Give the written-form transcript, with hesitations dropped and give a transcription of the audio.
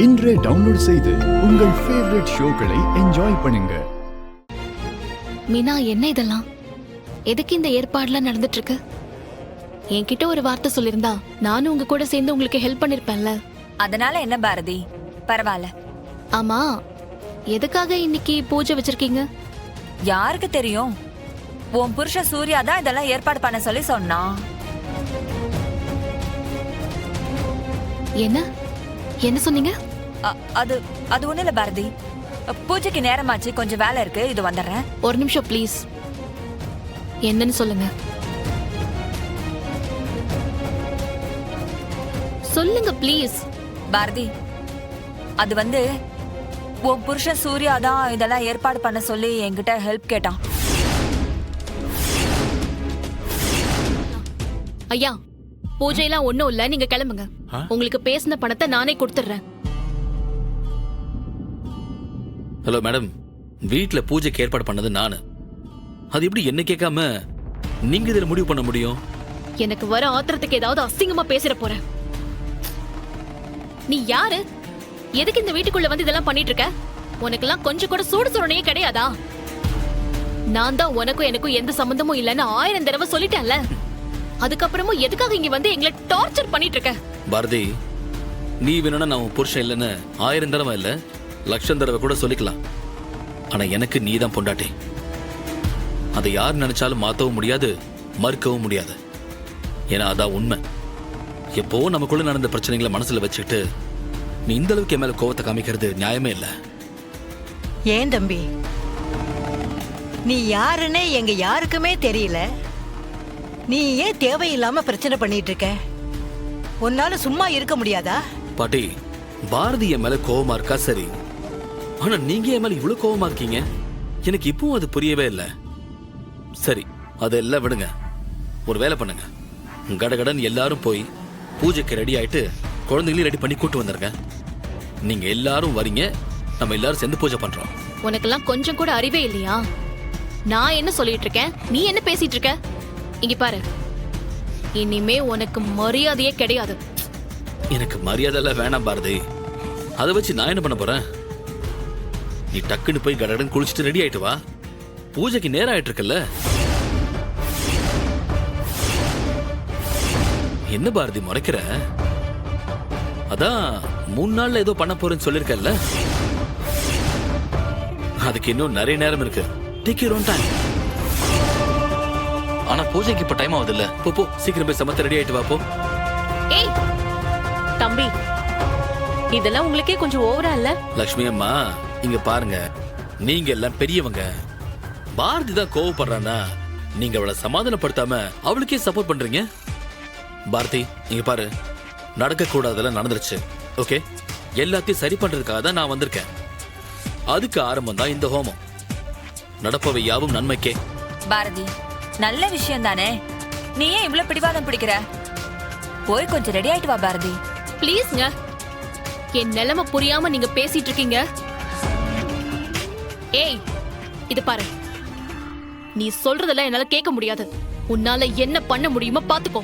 இன்றே டவுன்லோட் செய்து உங்கள் ஃபேவரட் ஷோக்களை என்ஜாய் பண்ணுங்க. மீனா, என்ன இதெல்லாம்? எதுக்கு இந்த ஏற்பாடுலாம் நடந்துட்டு இருக்கு? என்கிட்ட ஒரு வார்த்தை சொல்லிருந்தா நானும் உங்க கூட சேர்ந்து உங்களுக்கு ஹெல்ப் பண்ணிருப்பேன்ல. அதனால என்ன பாரதி, பரவாயில்ல. ஆமா, எதுக்காக இன்னைக்கு பூஜை வச்சிருக்கீங்க? யாருக்கு தெரியும்? உன் புருஷன் சூர்யா தான் இதெல்லாம் ஏற்பாடு பண்ண சொல்லி சொன்னா. என்ன என்ன சொன்னீங்க? அது அது ஒண்ணு இல்ல பாரதி. பூஜைக்கு நேரமாச்சு, கொஞ்சம் வேலை இருக்கு, இது வந்துடுறேன். ஒரு நிமிஷம் ப்ளீஸ். என்னன்னு சொல்லுங்க. சொல்லுங்க ப்ளீஸ். பாரதி, அது வந்து உன் புருஷன் சூர்யா தான் இதெல்லாம் ஏற்பாடு பண்ண சொல்லி என்கிட்ட ஹெல்ப் கேட்டான். ஐயா, பூஜையெல்லாம் ஒண்ணும் இல்ல, நீங்க கிளம்புங்க. உங்களுக்கு பேசின பணத்தை நானே கொடுத்துறேன். ஹலோ மேடம், வீட்ல பூஜைக்கு ஏற்பாடு பண்ணது நானு. அது எப்படி என்ன கேட்காம நீங்க இதுல முடிவு பண்ண முடியும்? எனக்கு வர ஆத்திரத்துக்கு ஏதாவது அசிங்கமா பேசிட போறேன். நீ யாரு? எதுக்கு இந்த வீட்டுக்குள்ள வந்து இதெல்லாம் பண்ணிட்டு இருக்க? உனக்கெல்லாம் கொஞ்சம் கூட சூடு சுரணையே கிடையாதா? நான் தான் உனக்கும் எனக்கும் எந்த சம்பந்தமும் இல்லைன்னு 1000 தடவை சொல்லிட்டேன்ல. அதுக்கப்புறமும் எதுக்காக இங்க வந்து எங்களை டார்ச்சர் பண்ணிட்டு இருக்க? பாரதி, நீ வேணும்னா நான் உன் புருஷன் இல்லைன்னு 1000 தடவை இல்ல 1,00,000 தடவை கூட சொல்லிக்கலாம். ஆனா எனக்கு நீ தான் பொண்டாட்டி. அதை யார் நினைச்சாலும் மாத்தவும் முடியாது, மறுக்கவும் முடியாது. ஏன்னா அதான் உண்மை. எப்போ நமக்குள்ள நடந்த பிரச்சனைகளை மனசுல வச்சுக்கிட்டு நீ இந்த அளவுக்கு என் மேல கோவத்தை காமிக்கிறது நியாயமே இல்லை. ஏன் தம்பி, நீ யாருன்னே எங்க யாருக்குமே தெரியல. நீ ஏன் தேவையில்லாம பிரச்சனை பண்ணிட்டு இருக்க? உன்னால சும்மா இருக்க முடியாதா? பாட்டி, பாரதி என் மேல கோவமா இருக்கா சரி, ஆனா நீங்க என் மேல இவ்வளவு கோவமா இருக்கீங்க. எனக்கு இப்பவும் அது புரியவே இல்லை. சரி, அதெல்லாம் விடுங்க. ஒரு வேலை பண்ணுங்க, கடகடன் எல்லாரும் போய் பூஜைக்கு ரெடி ஆயிட்டு குழந்தைகளையும் ரெடி பண்ணி கூட்டு வந்துருங்க. நீங்க எல்லாரும் வரீங்க, நம்ம எல்லாரும் சேர்ந்து பூஜை பண்றோம். உனக்கெல்லாம் கொஞ்சம் கூட அறிவே இல்லையா? நான் என்ன சொல்லிட்டு இருக்கேன், நீ என்ன பேசிட்டு இருக்க? இங்க பாரு, இனிமே உனக்கு மரியாதையே கிடையாது. எனக்கு மரியாதை எல்லாம் வேணாம் பாரதி. அதை வச்சு நான் என்ன பண்ண போறேன்? நீ டக்குன்னு போய் கடகடன் குளிச்சுட்டு ரெடி ஆயிட்டு வா. பூஜைக்கு நேரம் ஆயிட்டு இருக்குல்ல. என்ன பாரதி முறைக்கிற? அதான் 3 நாள்ல ஏதோ பண்ண போறேன்னு சொல்லிருக்கல. அதுக்கு இன்னும் நிறைய நேரம் இருக்கு. Take your own time. ஆனா பூஜைக்கு இப்ப டைம் ஆகுது இல்ல. போ சீக்கிரம் போய் சமத்த ரெடி ஆயிட்டு வா போ. ஏய் தம்பி, இதெல்லாம் உங்களுக்கே கொஞ்சம் ஓவரா இல்ல? லட்சுமி அம்மா, இங்க பாருங்க, நீங்க எல்லாம் பெரியவங்க. பாரதி தான் கோவப்படுறானா நீங்க அவளை சமாதானப்படுத்தாம அவளுக்கே சப்போர்ட் பண்றீங்க. பாரதி, இங்க பாரு, நடக்க கூடாதெல்லாம் நடந்துருச்சு. ஓகே, எல்லாத்தையும் சரி பண்றதுக்காக தான் நான் வந்திருக்கேன். அதுக்கு ஆரம்பம் தான் இந்த ஹோமம். நடப்பவை யாவும் நன்மைக்கே. பாரதி, நல்ல விஷயம் தானே. நீ ஏன் இவ்வளவு பிடிவாதம் பிடிக்கிற? போய் கொஞ்சம் ரெடி ஆயிட்டு வா பாரதி. ப்ளீஸ்ங்க, என் நிலைமை புரியாம நீங்க பேசிட்டு இருக்கீங்க. ஏய், இது பாரு, நீ சொல்றதெல்லாம் என்னால கேட்க முடியாது. உன்னால என்ன பண்ண முடியுமோ பாத்துக்கோ.